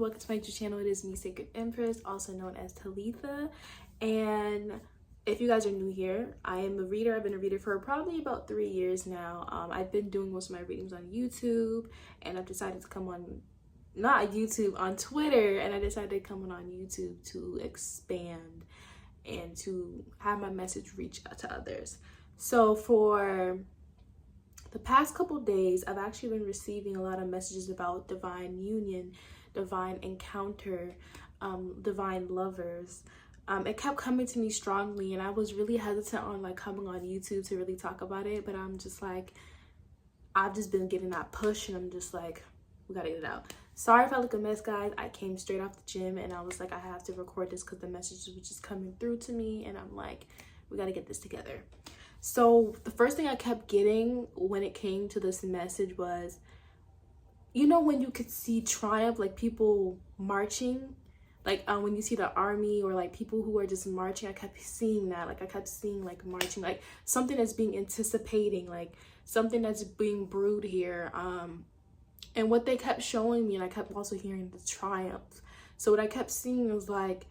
welcome to my YouTube channel. It is me, Sacred Empress, also known as Talitha. And if you guys are new here, I am a reader. I've been a reader for probably about 3 years now. I've been doing most of my readings on YouTube, and I've decided to come on, not YouTube, on Twitter, and I decided to come on YouTube to expand and to have my message reach out to others. So for the past couple days, I've actually been receiving a lot of messages about divine union, divine encounter, divine lovers. It kept coming to me strongly, and I was really hesitant on like coming on YouTube to really talk about it, but I'm just like, I've just been getting that push, and I'm just like, we gotta get it out. Sorry if I look a mess, guys. I came straight off the gym, and I was like, I have to record this because the messages were just coming through to me, and I'm like, we gotta get this together. So the first thing I kept getting when it came to this message was, you know, when you could see triumph, like people marching, like when you see the army or like people who are just marching, I kept seeing that. Like I kept seeing like marching, like something that's being anticipating, like something that's being brewed here. And what they kept showing me, and I kept also hearing the triumph. So what I kept seeing was like,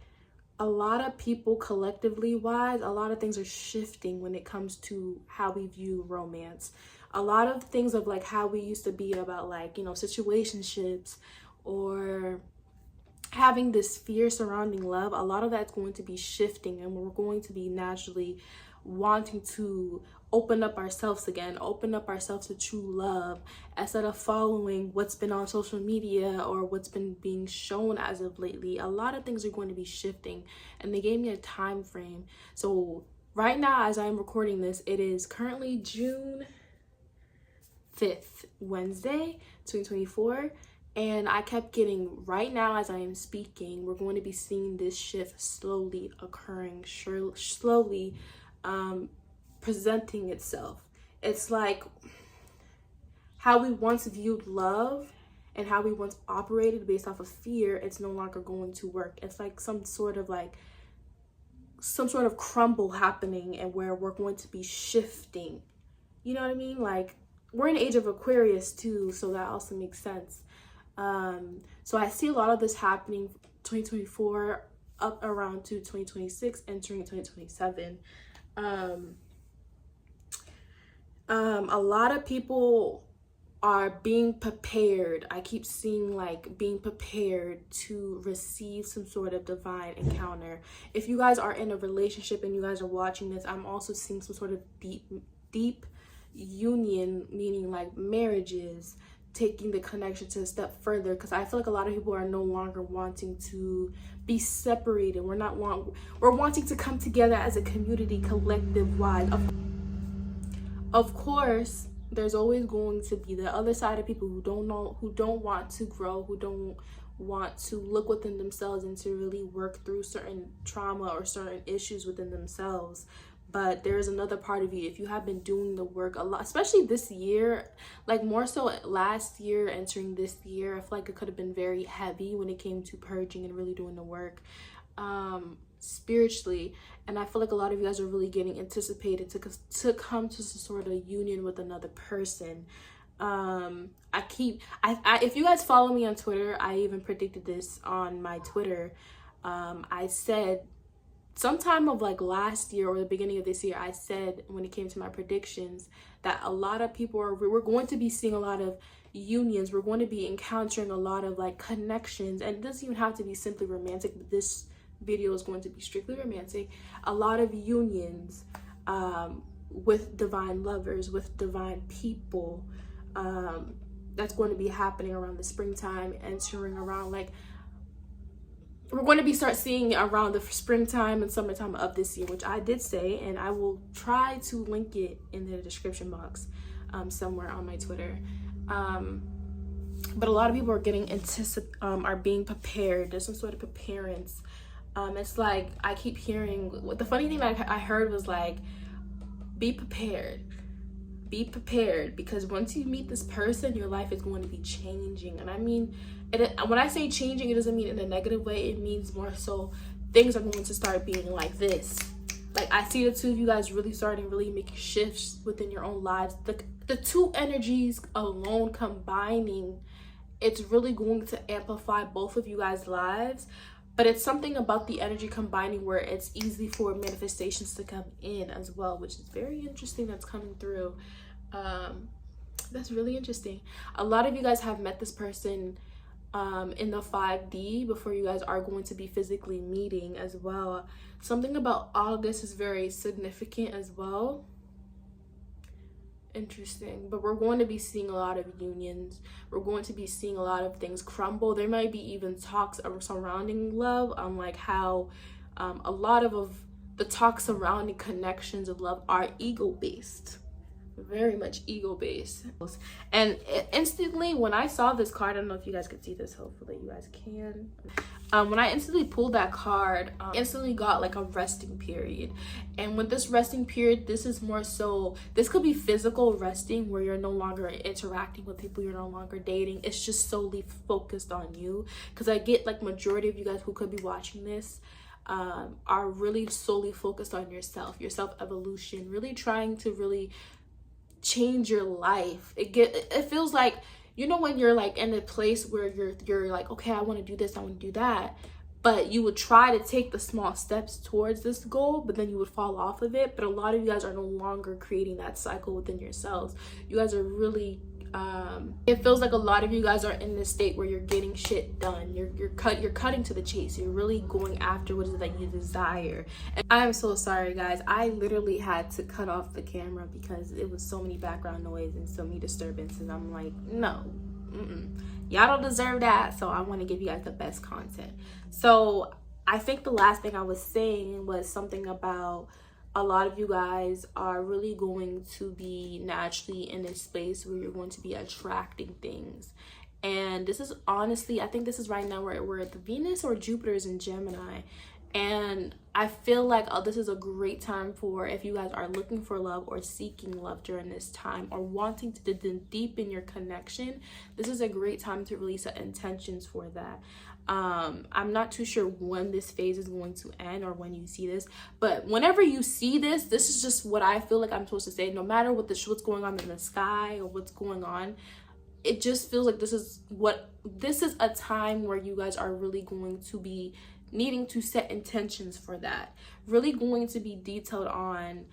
a lot of people collectively wise, a lot of things are shifting when it comes to how we view romance. A lot of things of like how we used to be about like, you know, situationships or having this fear surrounding love. A lot of that's going to be shifting, and we're going to be naturally wanting to open up ourselves again, open up ourselves to true love, instead of following what's been on social media or what's been being shown as of lately. A lot of things are going to be shifting, and they gave me a time frame. So right now, as I'm recording this, it is currently June 5th, Wednesday, 2024. And I kept getting, right now as I am speaking, we're going to be seeing this shift slowly occurring, slowly presenting itself. It's like how we once viewed love and how we once operated based off of fear. It's no longer going to work. It's like some sort of crumble happening, and where we're going to be shifting. You know what I mean? Like, we're in the age of Aquarius too, so that also makes sense. So I see a lot of this happening 2024 up around to 2026, entering 2027. A lot of people are being prepared. I keep seeing like being prepared to receive some sort of divine encounter. If you guys are in a relationship and you guys are watching this, I'm also seeing some sort of deep union, meaning like marriages, taking the connection to a step further, because I feel like a lot of people are no longer wanting to be separated. We're wanting to come together as a community, collective wide. Of course, there's always going to be the other side of people who don't want to grow, who don't want to look within themselves and to really work through certain trauma or certain issues within themselves. But there's another part of you, if you have been doing the work a lot, especially this year, like more so last year, entering this year, I feel like it could have been very heavy when it came to purging and really doing the work spiritually. And I feel like a lot of you guys are really getting anticipated to come to some sort of union with another person. If you guys follow me on Twitter, I even predicted this on my Twitter. I said sometime of like last year or the beginning of this year, I said when it came to my predictions that a lot of people we're going to be seeing a lot of unions. We're going to be encountering a lot of like connections, and it doesn't even have to be simply romantic, but this video is going to be strictly romantic. A lot of unions with divine lovers, with divine people. That's going to be happening around the springtime, entering around like, we're going to start seeing around the springtime and summertime of this year, which I did say, and I will try to link it in the description box somewhere on my Twitter. But a lot of people are getting are being prepared. There's some sort of preparance. It's like I keep hearing, the funny thing that I heard was like, be prepared, because once you meet this person, your life is going to be changing. And I mean, when I say changing, it doesn't mean in a negative way. It means more so things are going to start being like this. Like I see the two of you guys really making shifts within your own lives. The two energies alone combining it's really going to amplify both of you guys' lives. But it's something about the energy combining where it's easy for manifestations to come in as well, which is very interesting. That's coming through. That's really interesting. A lot of you guys have met this person in the 5D before you guys are going to be physically meeting as well. Something about August is very significant as well. Interesting. But we're going to be seeing a lot of unions. We're going to be seeing a lot of things crumble. There might be even talks surrounding love, like how a lot of the talks surrounding connections of love are ego-based. Very much ego-based. And instantly when I saw this card, I don't know if you guys could see this, hopefully you guys can. When I instantly pulled that card, instantly got like a resting period. And with this resting period, this is more so, this could be physical resting where you're no longer interacting with people, you're no longer dating. It's just solely focused on you, because I get like majority of you guys who could be watching this are really solely focused on yourself, your self-evolution, really trying to really change your life. It feels like, you know, when you're like in a place where you're like, okay, I want to do this, I want to do that, but you would try to take the small steps towards this goal, but then you would fall off of it. But a lot of you guys are no longer creating that cycle within yourselves. You guys are really it feels like a lot of you guys are in this state where you're getting shit done. You're cutting to the chase. You're really going after what is it that you desire. And I'm so sorry, guys. I literally had to cut off the camera because it was so many background noise and so many disturbances. I'm like, no, y'all don't deserve that. So I want to give you guys the best content. So I think the last thing I was saying was something about a lot of you guys are really going to be naturally in a space where you're going to be attracting things. And this is honestly, I think this is right now where we're at the Venus or Jupiter is in Gemini. And I feel like this is a great time for, if you guys are looking for love or seeking love during this time, or wanting to deepen your connection, this is a great time to release intentions for that. I'm not too sure when this phase is going to end or when you see this, but whenever you see this, this is just what I feel like I'm supposed to say. No matter what's going on in the sky or what's going on, it just feels like this is a time where you guys are really going to be needing to set intentions for that, really going to be detailed on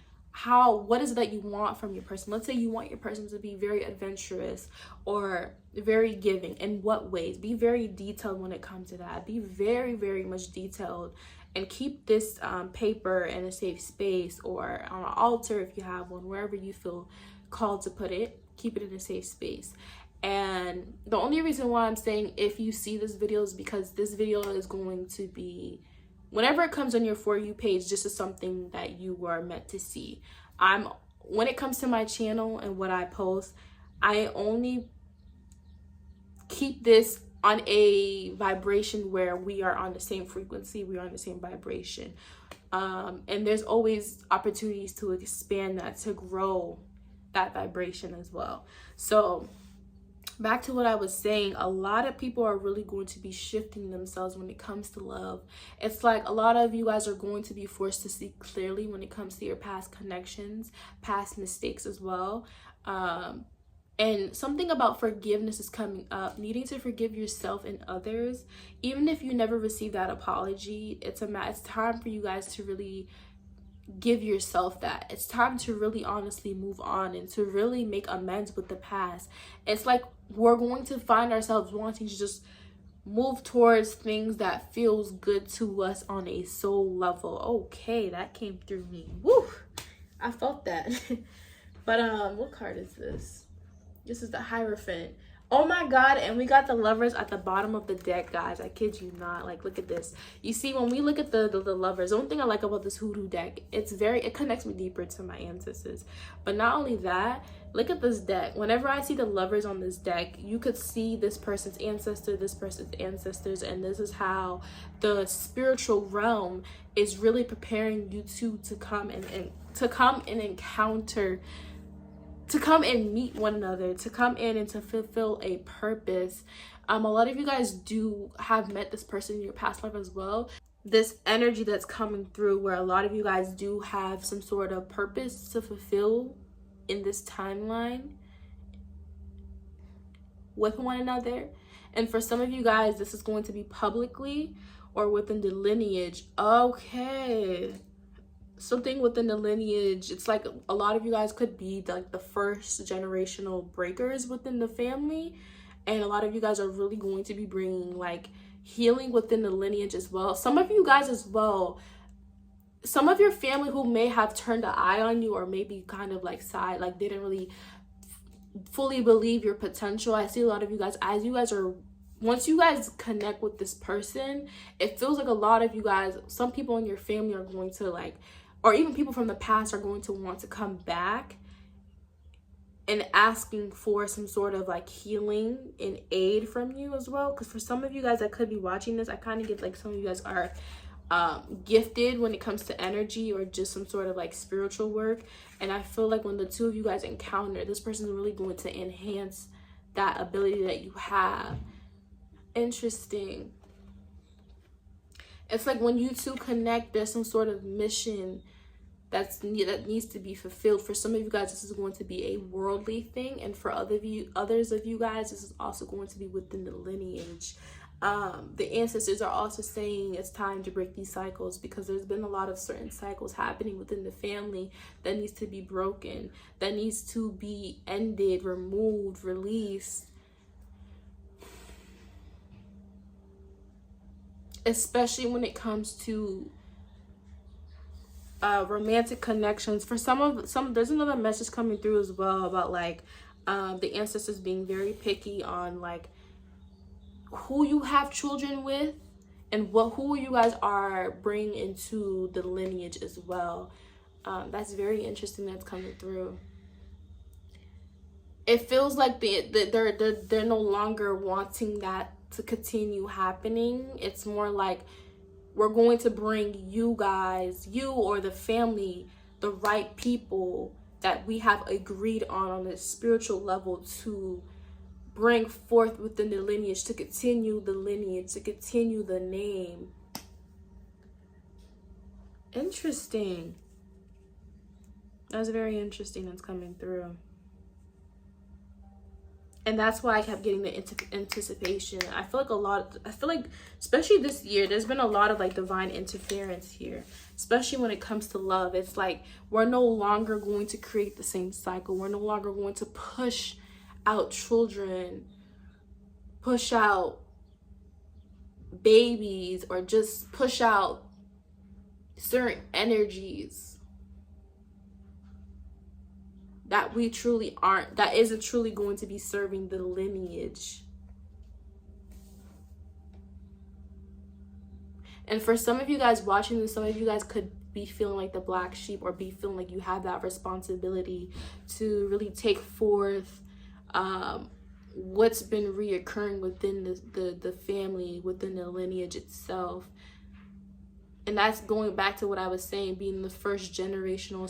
what is it that you want from your person. Let's say you want your person to be very adventurous or very giving. In what ways? Be very detailed when it comes to that. Be very, very much detailed, and keep this paper in a safe space or on an altar if you have one, wherever you feel called to put it. Keep it in a safe space. And the only reason why I'm saying if you see this video is because this video is going to be, whenever it comes on your For You page, this is something that you were meant to see. When it comes to my channel and what I post, I only keep this on a vibration where we are on the same frequency, we are on the same vibration. And there's always opportunities to expand that, to grow that vibration as well. So back to what I was saying, a lot of people are really going to be shifting themselves when it comes to love. It's like a lot of you guys are going to be forced to see clearly when it comes to your past connections, past mistakes as well. And something about forgiveness is coming up, needing to forgive yourself and others. Even if you never receive that apology, it's time for you guys to really give yourself that. It's time to really honestly move on and to really make amends with the past. It's like we're going to find ourselves wanting to just move towards things that feels good to us on a soul level. Okay, that came through me. Woo! I felt that. But what card is this? This is the Hierophant. Oh my god, and we got the Lovers at the bottom of the deck, guys. I kid you not. Like, look at this. You see, when we look at the Lovers, the only thing I like about this hoodoo deck, it connects me deeper to my ancestors. But not only that, look at this deck. Whenever I see the Lovers on this deck, you could see this person's ancestor, this person's ancestors, and this is how the spiritual realm is really preparing you to come and encounter, to come and meet one another, to come in and to fulfill a purpose. A lot of you guys do have met this person in your past life as well. This energy that's coming through where a lot of you guys do have some sort of purpose to fulfill in this timeline with one another. And for some of you guys, this is going to be publicly or within the lineage. Okay. Something within the lineage. It's like a lot of you guys could be like the first generational breakers within the family. And a lot of you guys are really going to be bringing like healing within the lineage as well. Some of you guys as well, some of your family who may have turned an eye on you or maybe kind of like side, like didn't really fully believe your potential. I see a lot of you guys, as you guys are, once you guys connect with this person, it feels like a lot of you guys, some people in your family are going to like, or even people from the past are going to want to come back and asking for some sort of like healing and aid from you as well. Because for some of you guys that could be watching this, I kind of get like some of you guys are gifted when it comes to energy or just some sort of like spiritual work. And I feel like when the two of you guys encounter, this person is really going to enhance that ability that you have. Interesting. It's like when you two connect, there's some sort of mission that needs to be fulfilled. For some of you guys, this is going to be a worldly thing, and for others of you guys, this is also going to be within the lineage. The ancestors are also saying it's time to break these cycles, because there's been a lot of certain cycles happening within the family that needs to be broken, that needs to be ended, removed, released. Especially when it comes to romantic connections. For some, there's another message coming through as well about like the ancestors being very picky on like who you have children with and who you guys are bringing into the lineage as well. That's very interesting. That's coming through. It feels like they're no longer wanting that to continue happening. It's more like, we're going to bring you guys, you or the family, the right people that we have agreed on a spiritual level to bring forth within the lineage, to continue the lineage, to continue the name. Interesting. That's very interesting. That's coming through. And that's why I kept getting the anticipation. I feel like especially this year, there's been a lot of like divine interference here, especially when it comes to love. It's like we're no longer going to create the same cycle. We're no longer going to push out children, push out babies, or just push out certain energies that we truly aren't, that isn't truly going to be serving the lineage. And for some of you guys watching this, some of you guys could be feeling like the black sheep, or be feeling like you have that responsibility to really take forth what's been reoccurring within the family, within the lineage itself. And that's going back to what I was saying, being the first generational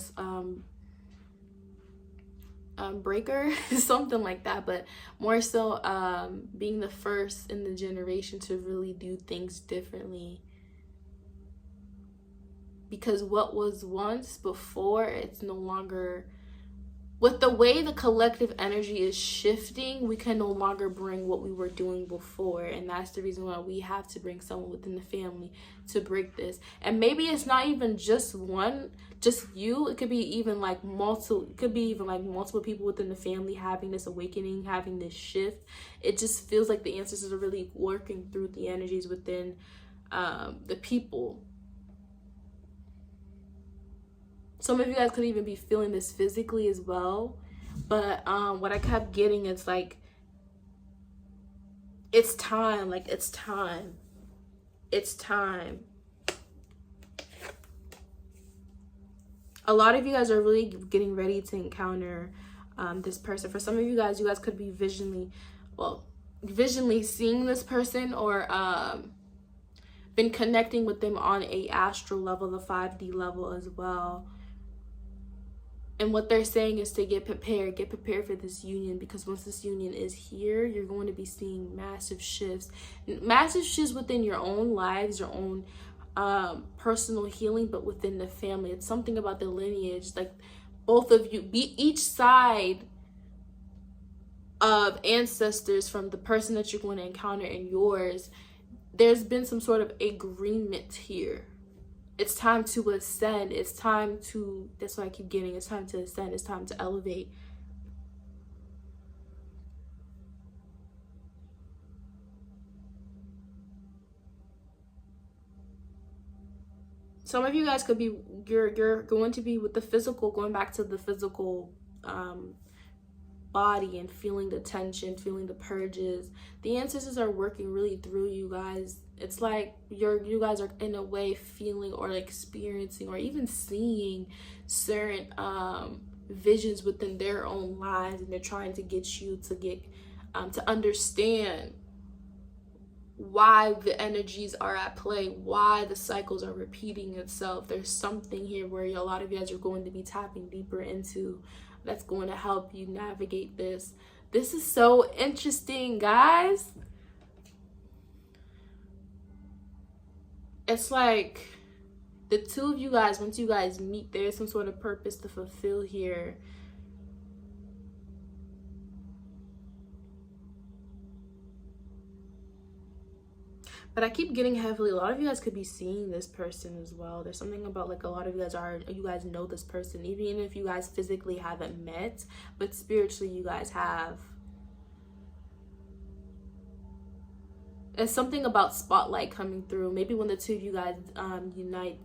breaker, something like that, but more so being the first in the generation to really do things differently. Because what was once before, it's no longer, with the way the collective energy is shifting, we can no longer bring what we were doing before. And that's the reason why we have to bring someone within the family to break this. And maybe it's not even just you. It could be even like multiple people within the family having this awakening, having this shift. It just feels like the ancestors are really working through the energies within the people. Some of you guys could even be feeling this physically as well. But what I kept getting, it's like, it's time. Like, it's time. It's time. A lot of you guys are really getting ready to encounter this person. For some of you guys could be visually seeing this person, or been connecting with them on a astral level, the 5D level as well. And what they're saying is to get prepared for this union, because once this union is here, you're going to be seeing massive shifts within your own lives, your own personal healing, but within the family. It's something about the lineage, like both of you, each side of ancestors from the person that you're going to encounter in yours, there's been some sort of agreement here. It's time to ascend. It's time to, that's what I keep getting. It's time to ascend. It's time to elevate. Some of you guys could be, you're going to be with the physical, going back to the physical body and feeling the tension, feeling the purges. The ancestors are working really through you guys. It's like you guys are in a way feeling or experiencing or even seeing certain visions within their own lives, and they're trying to get you to get to understand why the energies are at play, why the cycles are repeating itself. There's something here where a lot of you guys are going to be tapping deeper into, that's going to help you navigate this. This is so interesting, guys. It's like the two of you guys, once you guys meet, there's some sort of purpose to fulfill here. But I keep getting heavily, a lot of you guys could be seeing this person as well. There's something about like a lot of you guys know this person, even if you guys physically haven't met, but spiritually you guys have. It's something about spotlight coming through. Maybe when the two of you guys unite,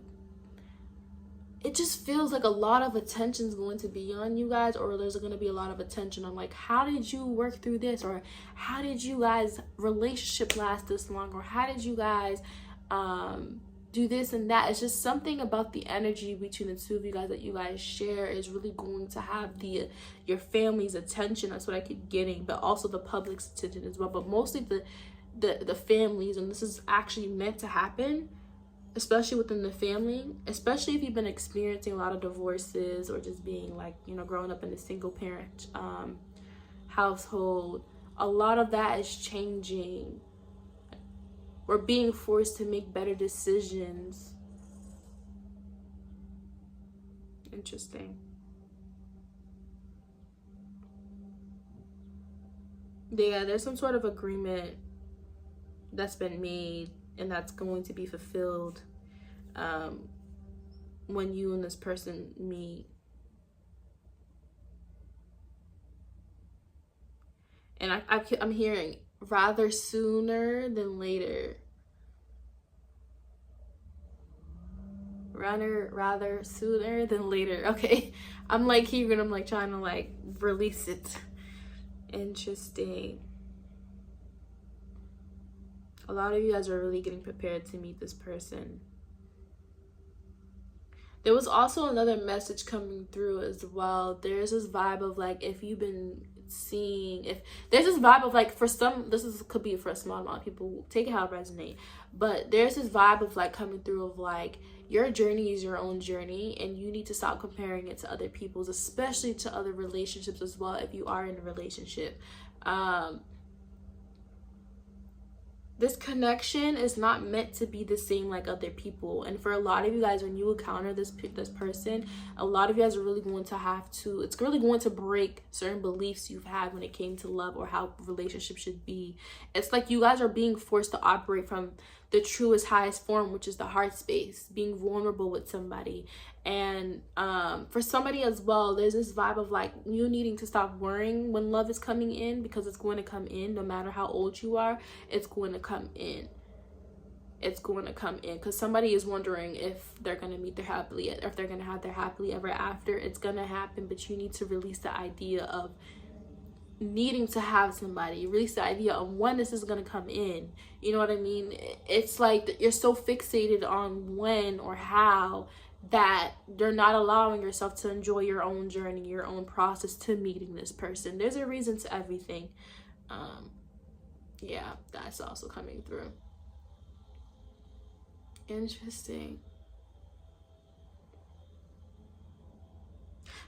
it just feels like a lot of attention is going to be on you guys, or there's going to be a lot of attention on like, how did you work through this, or how did you guys relationship last this long, or how did you guys do this and that. It's just something about the energy between the two of you guys that you guys share is really going to have your family's attention. That's what I keep getting, but also the public's attention as well, but mostly the families. And this is actually meant to happen, especially within the family, especially if you've been experiencing a lot of divorces or just being like, growing up in a single parent household. A lot of that is changing. We're being forced to make better decisions. Interesting. Yeah, there's some sort of agreement that's been made and that's going to be fulfilled when you and this person meet. And I'm hearing rather sooner than later. Rather sooner than later. Okay. I'm like hearing, I'm like trying to like release it. Interesting. A lot of you guys are really getting prepared to meet this person. There was also another message coming through as well. There's this vibe of like, if you've been seeing, if there's this vibe of like, for some, could be for a small amount of people, take it how it resonate, but there's this vibe of like coming through of like, your journey is your own journey and you need to stop comparing it to other people's, especially to other relationships as well. If you are in a relationship, this connection is not meant to be the same like other people. And for a lot of you guys, when you encounter this person, a lot of you guys are really going to have to, it's really going to break certain beliefs you've had when it came to love or how relationships should be. It's like you guys are being forced to operate from the truest, highest form, which is the heart space, being vulnerable with somebody. And for somebody as well, there's this vibe of like you needing to stop worrying when love is coming in, because it's going to come in no matter how old you are. It's going to come in. It's going to come in because somebody is wondering if they're going to meet their happily, or if they're going to have their happily ever after. It's going to happen, but you need to release the idea of needing to have somebody. Release the idea of when this is going to come in. You know what I mean? It's like you're so fixated on when or how that you're not allowing yourself to enjoy your own journey, your own process to meeting this person. There's a reason to everything. Yeah, that's also coming through. Interesting.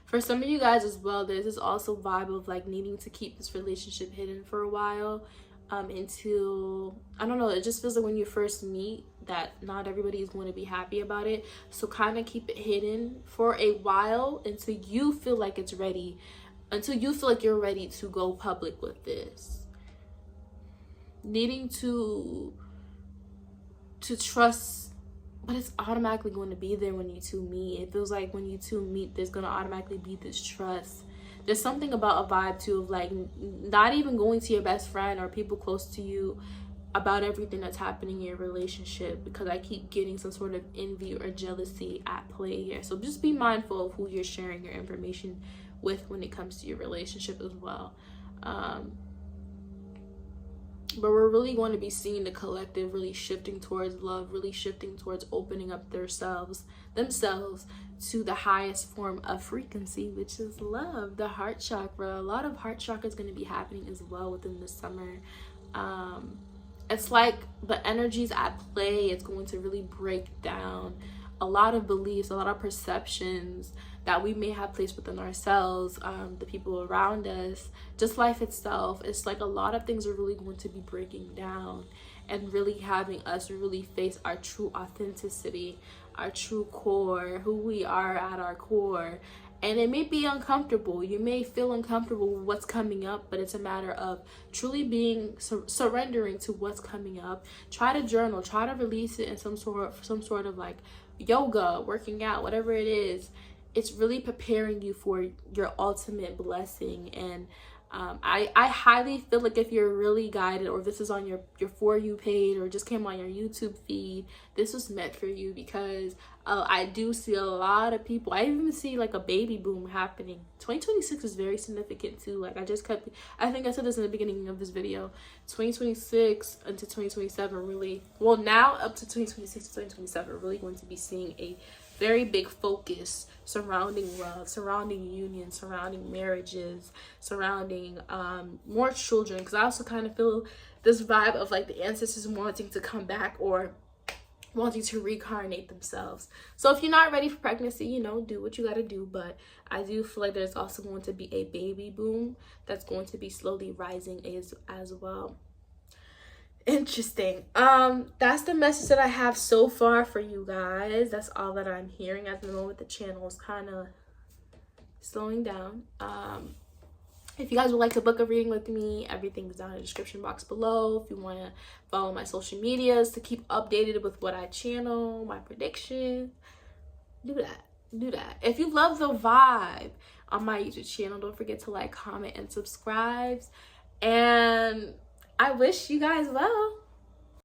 For some of you guys as well, there's this also vibe of like needing to keep this relationship hidden for a while, until, I don't know, it just feels like when you first meet that not everybody is going to be happy about it. So kind of keep it hidden for a while until you feel like it's ready. until you feel like you're ready to go public with this. Needing to trust, but it's automatically going to be there when you two meet. It feels like when you two meet, there's going to automatically be this trust. There's something about a vibe too of like not even going to your best friend or people close to you about everything that's happening in your relationship, because I keep getting some sort of envy or jealousy at play here. So just be mindful of who you're sharing your information with when it comes to your relationship as well. But we're really going to be seeing the collective really shifting towards love, really shifting towards opening up themselves to the highest form of frequency, which is love, the heart chakra. A lot of heart chakra is going to be happening as well within the summer. It's like the energies at play, it's going to really break down a lot of beliefs, a lot of perceptions that we may have placed within ourselves, the people around us, just life itself. It's like a lot of things are really going to be breaking down and really having us really face our true authenticity, our true core, who we are at our core. And it may be uncomfortable. You may feel uncomfortable with what's coming up, but it's a matter of truly being surrendering to what's coming up. Try to journal, try to release it in some sort of like yoga, working out, whatever it is. It's really preparing you for your ultimate blessing. And I highly feel like if you're really guided, or this is on your For You page or just came on your YouTube feed, this was meant for you, because I do see a lot of people. I even see like a baby boom happening. 2026 is very significant too. Like I think I said this in the beginning of this video. 2026 into 2027 really, well, now up to 2026 to 2027, we're really going to be seeing a very big focus surrounding love, surrounding union, surrounding marriages, surrounding more children. Because I also kind of feel this vibe of like the ancestors wanting to come back or wanting to reincarnate themselves. So if you're not ready for pregnancy, you know, do what you got to do. But I do feel like there's also going to be a baby boom that's going to be slowly rising as well. Interesting. That's the message that I have so far for you guys. That's all that I'm hearing at the moment. The channel is kind of slowing down. If you guys would like to book a reading with me, everything's down in the description box below. If you want to follow my social medias to keep updated with what I channel, my predictions, do that. If you love the vibe on my YouTube channel, don't forget to like, comment, and subscribe. And I wish you guys well.